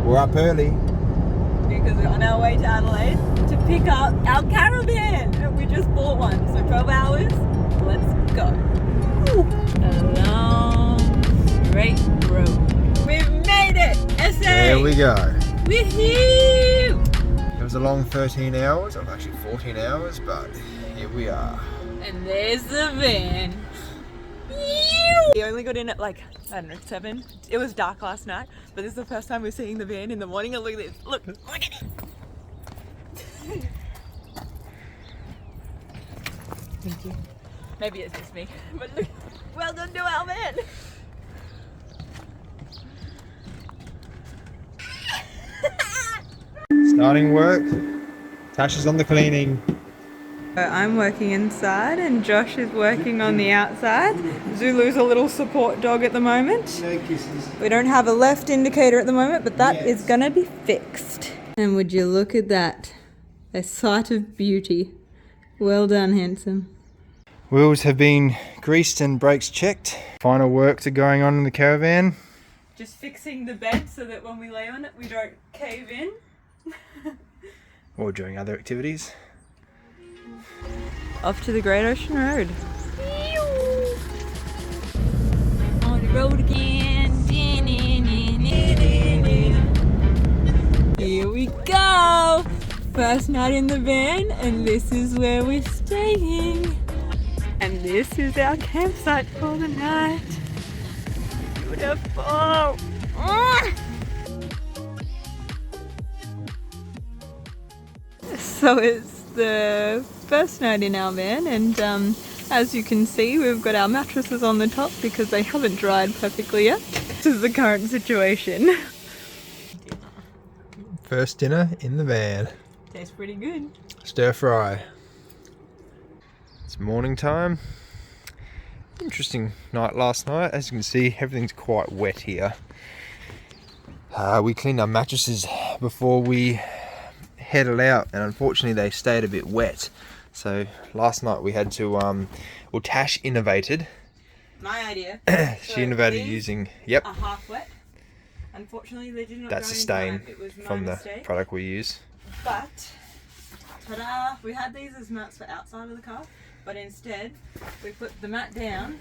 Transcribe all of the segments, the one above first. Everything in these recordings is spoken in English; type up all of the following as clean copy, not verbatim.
We're up early. Because we're on our way to Adelaide to pick up our caravan. We just bought one, so 12 hours. Let's go. A long, straight road. We've made it! SA! There we go. Woohoo! It was a long 13 hours, or actually 14 hours, but here we are. And there's the van. We only got in at like, I don't know, 7. It was dark last night, but this is the first time we're seeing the van in the morning. And look at this. Look at it. Thank you. Maybe it's just me, but look, well done to our van. Starting work. Tash is on the cleaning. I'm working inside and Josh is working on the outside. Zulu's a little support dog at the moment. No kisses. We don't have a left indicator at the moment, but that is gonna be fixed. And would you look at that? A sight of beauty. Well done, handsome. Wheels have been greased and brakes checked. Final works are going on in the caravan. Just fixing the bed so that when we lay on it, we don't cave in. Or during other activities. Off to the Great Ocean Road. On the road again. Here we go. First night in the van, and this is where we're staying. And this is our campsite for the night. Beautiful. So it's the first night in our van, and as you can see, we've got our mattresses on the top because they haven't dried perfectly yet. This is the current situation. First dinner in the van. Tastes pretty good. Stir fry. It's morning time. Interesting night last night. As you can see, everything's quite wet here. We cleaned our mattresses before we headed out, and unfortunately they stayed a bit wet. So last night we had to, well, Tash innovated. My idea. She innovated using, a half wet. Unfortunately they did not. That's a stain from the product we use. But, ta-da! We had these as mats for outside of the car, but instead we put the mat down,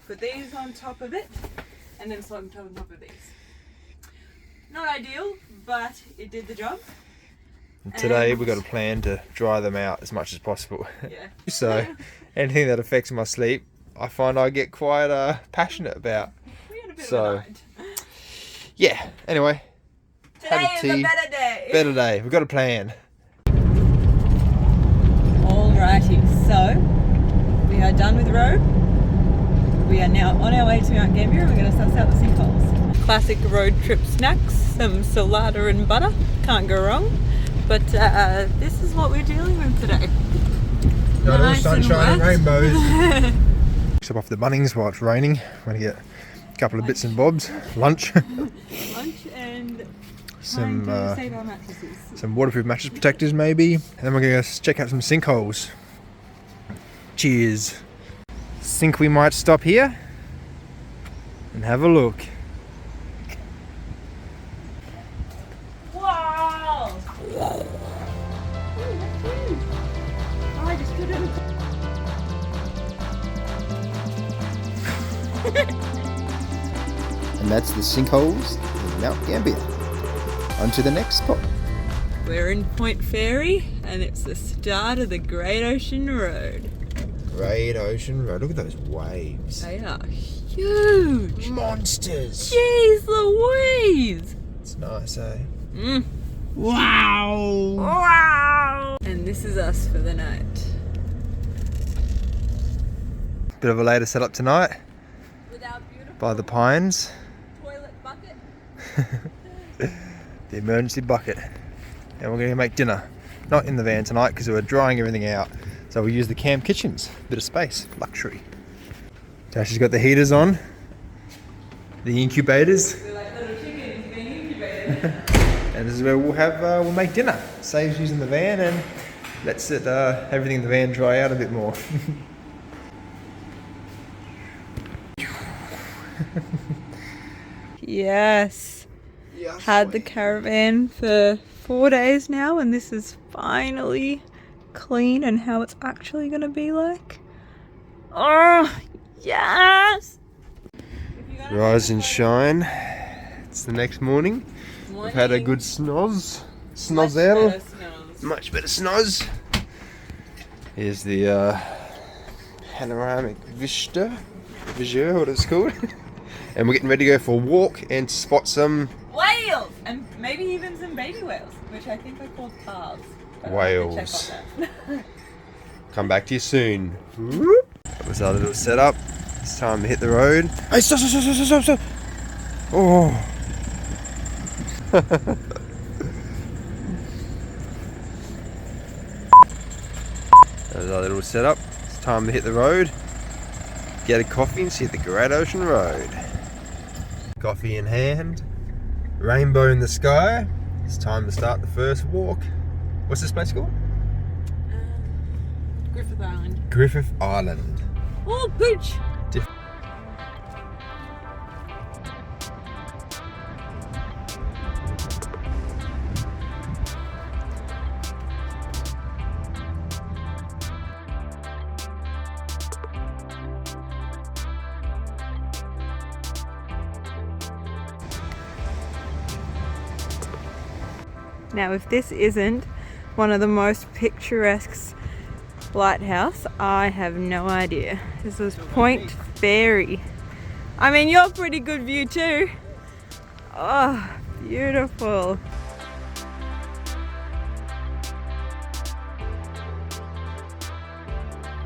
put these on top of it, and then slung on top of these. Not ideal, but it did the job. Today we've got a plan to dry them out as much as possible. Yeah. So anything that affects my sleep, I find I get quite passionate about. We had a bit of a night. Yeah, anyway. Today is a better day. Better day. We've got a plan. Alrighty, so we are done with the road. We are now on our way to Mount Gambier and we're going to suss out the sinkholes. Classic road trip snacks, some salada and butter. Can't go wrong. But this is what we're dealing with today. Not nice all sunshine and rainbows. wet. Stop off the Bunnings while it's raining. We're going to get a couple of bits and bobs. Lunch. Lunch and some to save our mattresses. some waterproof mattress protectors maybe. And then we're going to check out some sinkholes. Cheers. Think we might stop here and have a look. Wow! I just couldn't. And that's the sinkholes in Mount Gambier. On to the next spot. We're in Point Fairy and it's the start of the Great Ocean Road. Great Ocean Road. Look at those waves. They are huge. Monsters. Jeez Louise! It's nice, eh? Wow! Wow! And this is us for the night. Bit of a later setup tonight With our beautiful by the pines. toilet bucket. The emergency bucket. And we're going to make dinner. Not in the van tonight because we're drying everything out. So we use the camp kitchens. Bit of space. Luxury. Tash has got the heaters on. The incubators. We're like little chickens being incubated. And this is where we'll make dinner. Saves using the van and lets it everything in the van dry out a bit more. Yes. had the caravan for 4 days now, and this is finally clean and how it's actually going to be like. Oh, yes! Rise and shine. It's the next morning. We've had a good snoz out. Much better snoz. Here's the panoramic vista, what it's called. And we're getting ready to go for a walk and spot some whales! And maybe even some baby whales, which I think are called calves. Whales. Come back to you soon. That was our little setup. It's time to hit the road. Hey, stop. Oh. That was our little setup. It's time to hit the road. Get a coffee and see the Great Ocean Road. Coffee in hand. Rainbow in the sky. It's time to start the first walk. What's this place called? Griffith Island. Griffith Island. Oh, pooch! Now, if this isn't one of the most picturesque lighthouse, I have no idea. This is Point Fairy. I mean, you're pretty good view too. Oh, beautiful.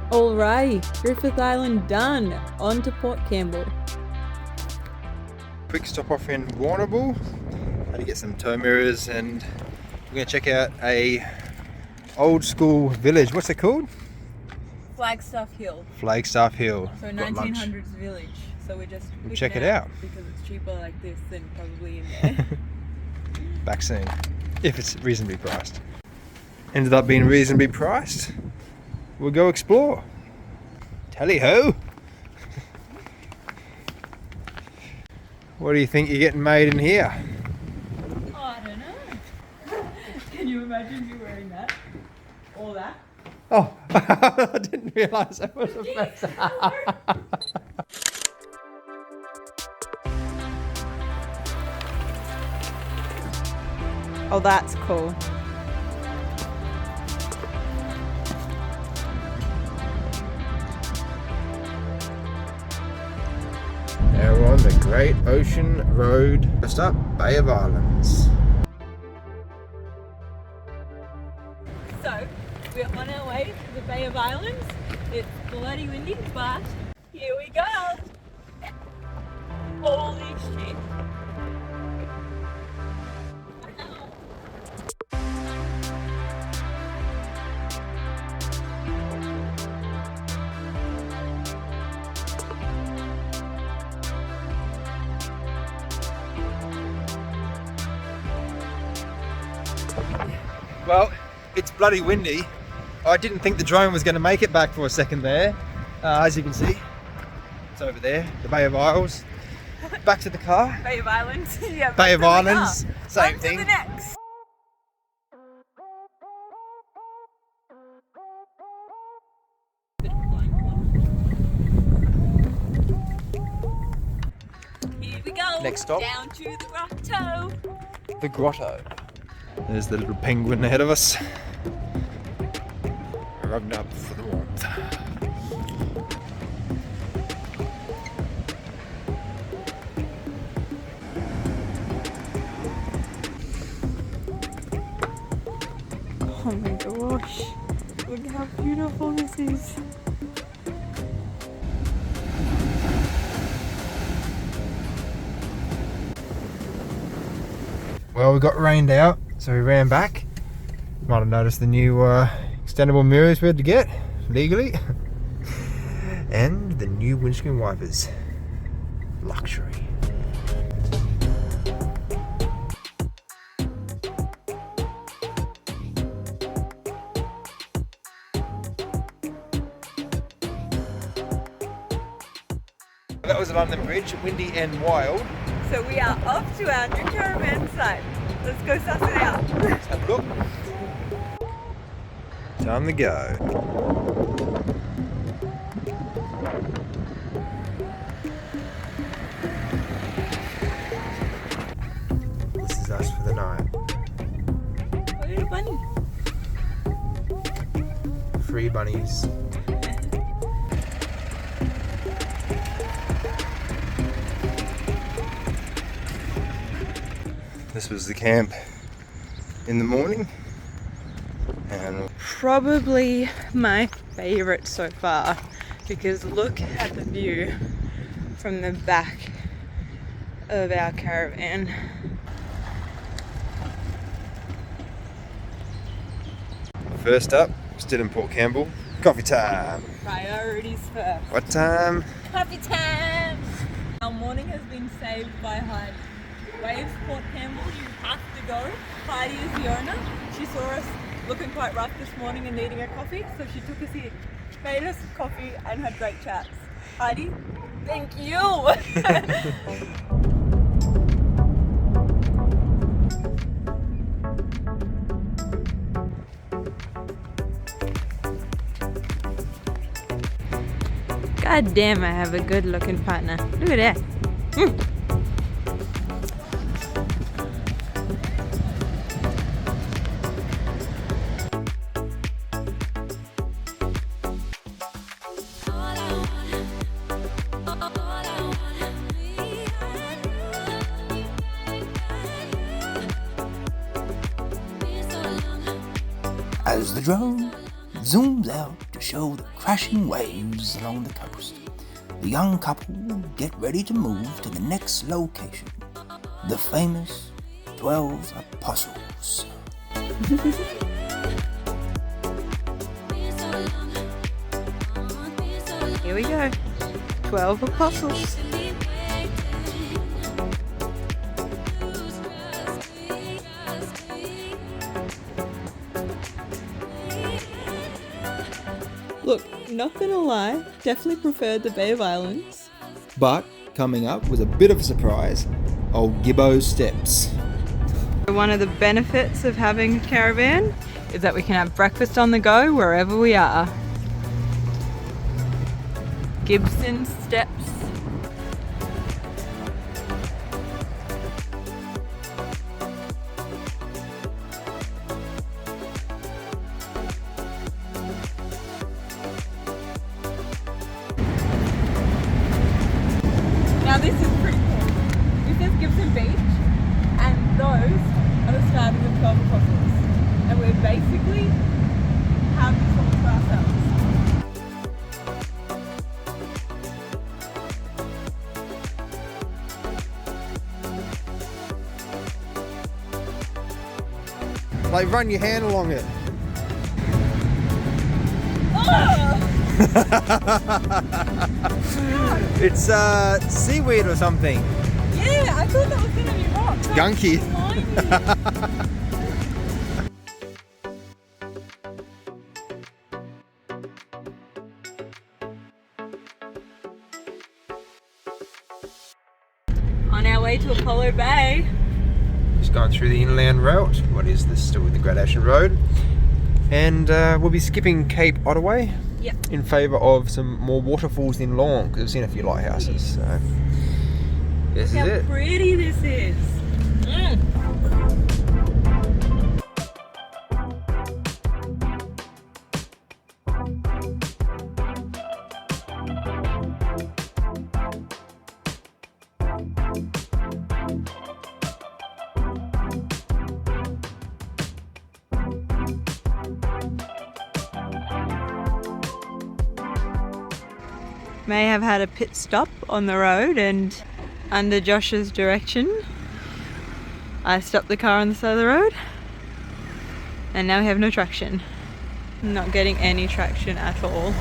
Alrighty, Griffith Island done. On to Port Campbell. Quick stop off in Warrnambool. Had to get some tow mirrors, and we're going to check out a old school village. What's it called? Flagstaff Hill. Flagstaff Hill. So 1900s village. So we just check it out because it's cheaper like this than probably in there. Back soon, if it's reasonably priced. Ended up being reasonably priced. We'll go explore. Tally ho! What do you think you're getting made in here? Oh, I don't know. Can you imagine you wearing that? Or that? Oh, I didn't realise that was a mess. Oh, that's cool. Now we're on the Great Ocean Road. First up, Bay of Islands. So, we're on our way to the Bay of Islands. It's bloody windy, but here we go. Holy shit. Well, it's bloody windy. I didn't think the drone was going to make it back for a second there. As you can see, it's over there, the Bay of Isles. Back to the car. Bay of Islands. Yeah, Bay of Islands, same on thing. To the next. Here we go. Next stop. Down to the grotto. The grotto. There's the little penguin ahead of us. Rubbed up for the warmth. Oh my gosh. Look how beautiful this is. Well, we got rained out, so we ran back. Might have noticed the new extendable mirrors we had to get legally. And the new windscreen wipers. Luxury. That was a London Bridge, windy and wild. So we are off to our new caravan site. Let's go suss it out. Let's have a look. Time to go. This is us for the night. Oh, little bunny. Free bunnies. This was the camp in the morning, and Probably my favourite so far, because look at the view from the back of our caravan. first up, still in Port Campbell. Coffee time. Priorities first. What time? Coffee time! Our morning has been saved by Heidi. Waves Port Campbell, you have to go. Heidi is the owner. She saw us looking quite rough this morning and needing a coffee, so she took us here, made us coffee and had great chats. Heidi, thank you! God damn, I have a good looking partner. Look at that. As the drone zooms out to show the crashing waves along the coast, the young couple get ready to move to the next location, the famous 12 Apostles. Here we go. 12 Apostles. Look, not gonna lie, definitely preferred the Bay of Islands. But coming up was a bit of a surprise. Old Gibbo's Steps. One of the benefits of having a caravan is that we can have breakfast on the go wherever we are. Gibson Steps. Now this is pretty cool. This is Gibson Beach, and those are the start of the 12 Apostles. And we basically have this all to ourselves. Like, run your hand along it. Oh! It's seaweed or something. Yeah, I thought that was gonna be rock. Gunky. On our way to Apollo Bay. Just going through the inland route. What is this? Still with the Great Ocean Road. And we'll be skipping Cape Otterway. Yep. In favour of some more waterfalls in Long, because I've seen a few lighthouses. So this is Look it. how pretty this is. May have had a pit stop on the road, and under Josh's direction I stopped the car on the side of the road, and now we have no traction. Not getting any traction at all.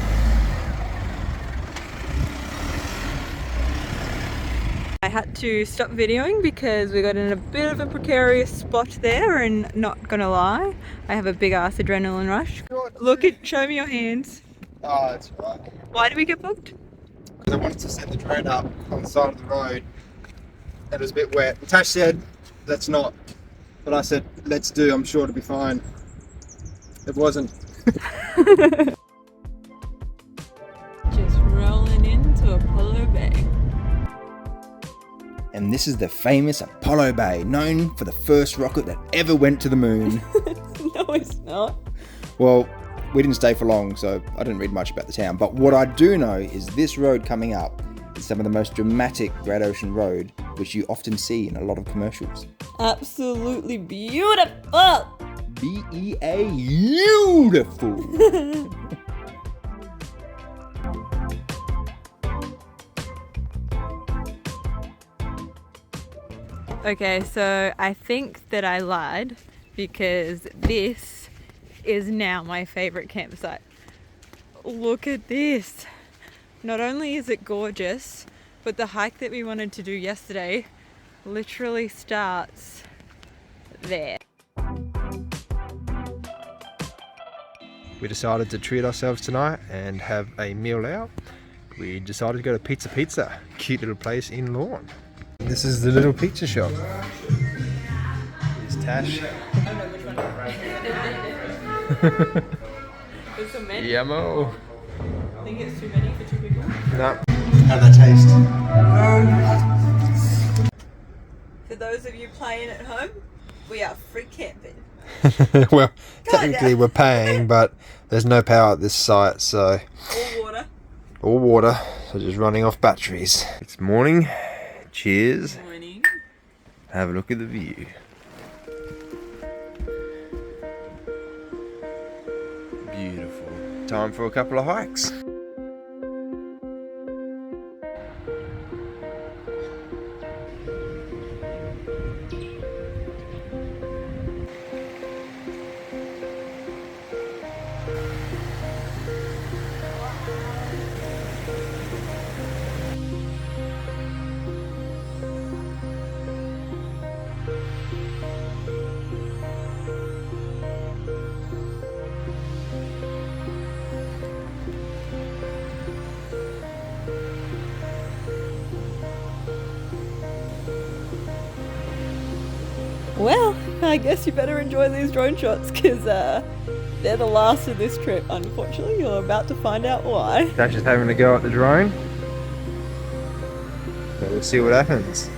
I had to stop videoing because we got in a bit of a precarious spot there, and not gonna lie, I have a big ass adrenaline rush. Look at, show me your hands. Oh, that's right. Why did we get booked? Because I wanted to set the drone up on the side of the road and it was a bit wet. Tash said, let's not. But I said, let's do, I'm sure it'll be fine. It wasn't. Just rolling into Apollo Bay. And this is the famous Apollo Bay, known for the first rocket that ever went to the moon. No, it's not. Well, we didn't stay for long, so I didn't read much about the town. But what I do know is this road coming up is some of the most dramatic Great Ocean Road, which you often see in a lot of commercials. Absolutely beautiful. beautiful. Okay, so I think that I lied because this is now my favorite campsite. Look at this. Not only is it gorgeous, but the hike that we wanted to do yesterday literally starts there. We decided to treat ourselves tonight and have a meal out. We decided to go to Pizza, cute little place in Lorne. This is the little pizza shop. Here's Tash. Yummo. I think it's too many for 2 people. No. How'd that taste? For those of you playing at home, we are free camping. Well, technically we're paying, but there's no power at this site, so... Or water. Or water, so just running off batteries. It's morning. Cheers. Morning. Have a look at the view. Beautiful. Time for a couple of hikes. Well, I guess you better enjoy these drone shots because they're the last of this trip. Unfortunately, you're about to find out why. Dash is having a go at the drone. So we'll see what happens.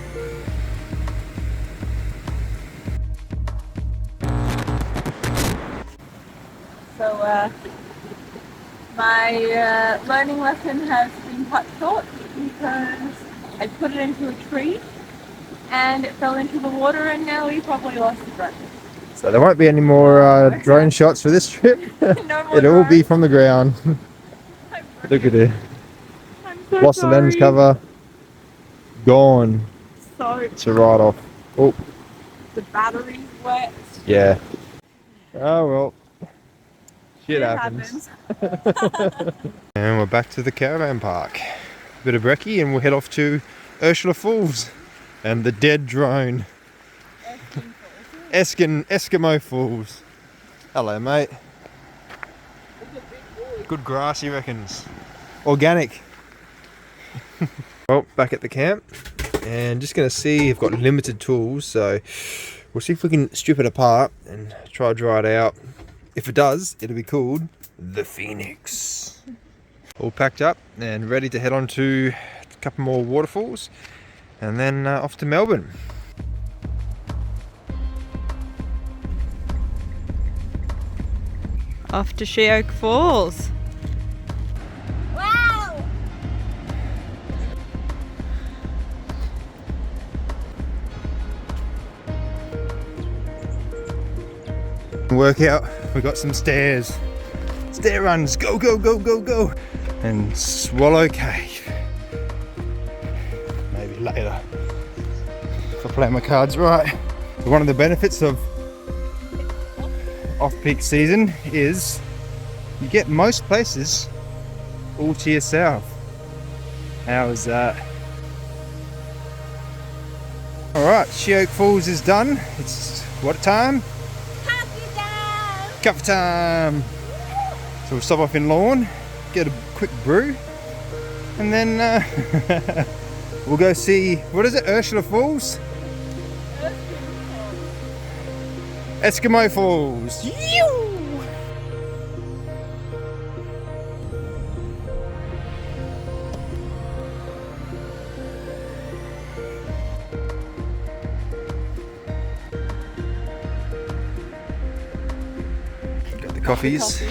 So my learning lesson has been cut short because I put it into a tree and it fell into the water and now we probably lost the drone. So there won't be any more drone shots for this trip. No more It'll all be drones. from the ground. Look at it. I'm so Lost the lens sorry. cover. Gone. So It's a write off. Oh, the battery's wet. yeah. Oh well. Shit It happens. And we're back to the caravan park. Bit of brekkie and we'll head off to Ursula Falls and the dead drone. Eskimo Falls. Hello, mate. Good grass, he reckons. Organic. Well, back at the camp and just gonna see, I've got limited tools, so we'll see if we can strip it apart and try to dry it out. If it does, it'll be called the Phoenix. All packed up and ready to head on to a couple more waterfalls and then off to Melbourne. Off to Sheoak Falls. Wow! Workout, we got some stairs. Stair runs, go, go, go, go, go. And Swallow Cave. Maybe later. If I play my cards right. One of the benefits of off-peak season is you get most places all to yourself. How is that? Alright, Sheoak Falls is done. It's what time? Cup time! So we'll stop off in Lorne, get a quick brew, and then We'll go see, what is it, Ursula Falls? Eskimo Falls. Got the coffees.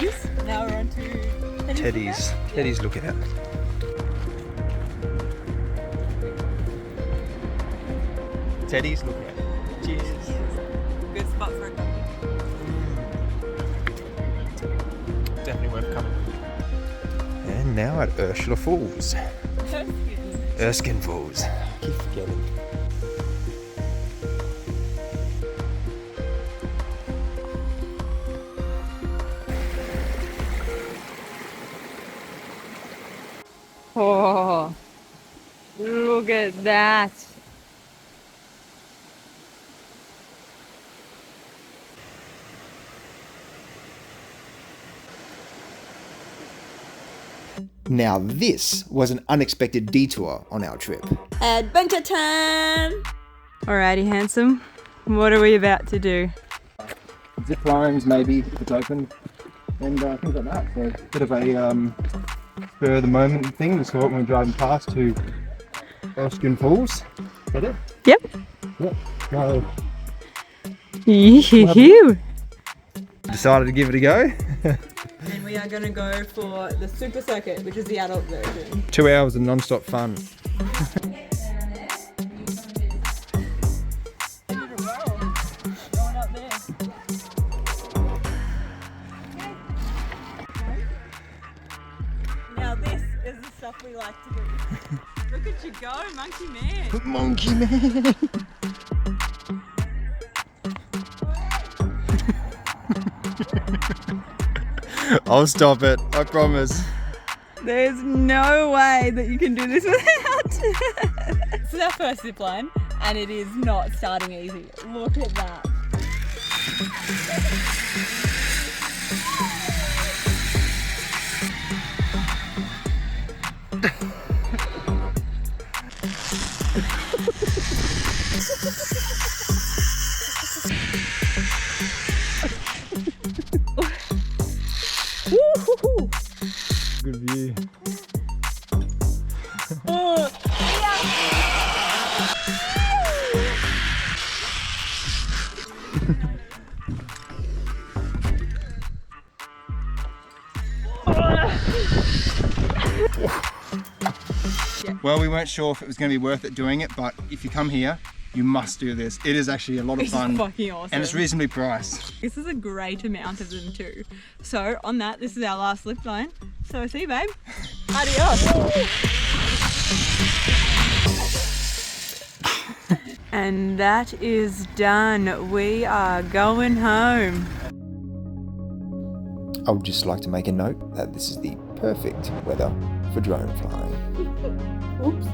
Now we're on to Teddy's. Teddy's lookout. Teddy's lookout. Jesus. Good spot for a coffee. Definitely worth coming. And now at Ursula Falls. Erskine Falls. Keep forgetting. Oh, look at that. Now this was an unexpected detour on our trip. Adventure time! Alrighty, handsome. What are we about to do? Zip lines maybe if it's open and things like that. So a bit of a spur of the moment thing. This is what we're driving past to Erskine Falls. Is that it? Yep. Yep. So Yoo-hoo. decided to give it a go. And we are going to go for the Super Circuit, which is the adult version. 2 hours of non-stop fun. Now this is the stuff we like to do. Look at you go, monkey man. Monkey man. I'll stop it, I promise. There's no way that you can do this without. This is our first zip line, and it is not starting easy. Look at that. Good view. Well, we weren't sure if it was going to be worth it doing it, but if you come here, you must do this. It is actually a lot of fun. It's fucking awesome. And it's reasonably priced. This is a great amount of them too. So on that, this is our last zip line. So see you, babe. Adios. And that is done. We are going home. I would just like to make a note that this is the perfect weather for drone flying. Oops.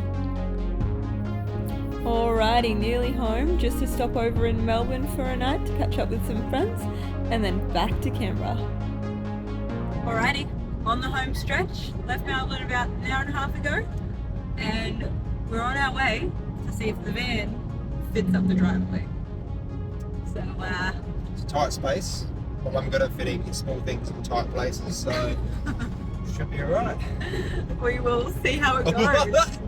Alrighty, nearly home. Just to stop over in Melbourne for a night to catch up with some friends and then back to Canberra. Alrighty, on the home stretch. Left Melbourne about an hour and a half ago and we're on our way to see if the van fits up the driveway. So, It's a tight space, but I'm good at fitting small things in tight places, so should be alright. we will see how it goes.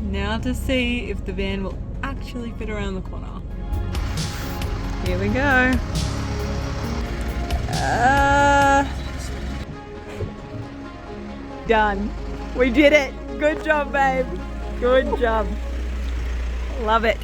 Now to see if the van will actually fit around the corner. Here we go. Done. We did it. Good job, babe. Good job. Love it.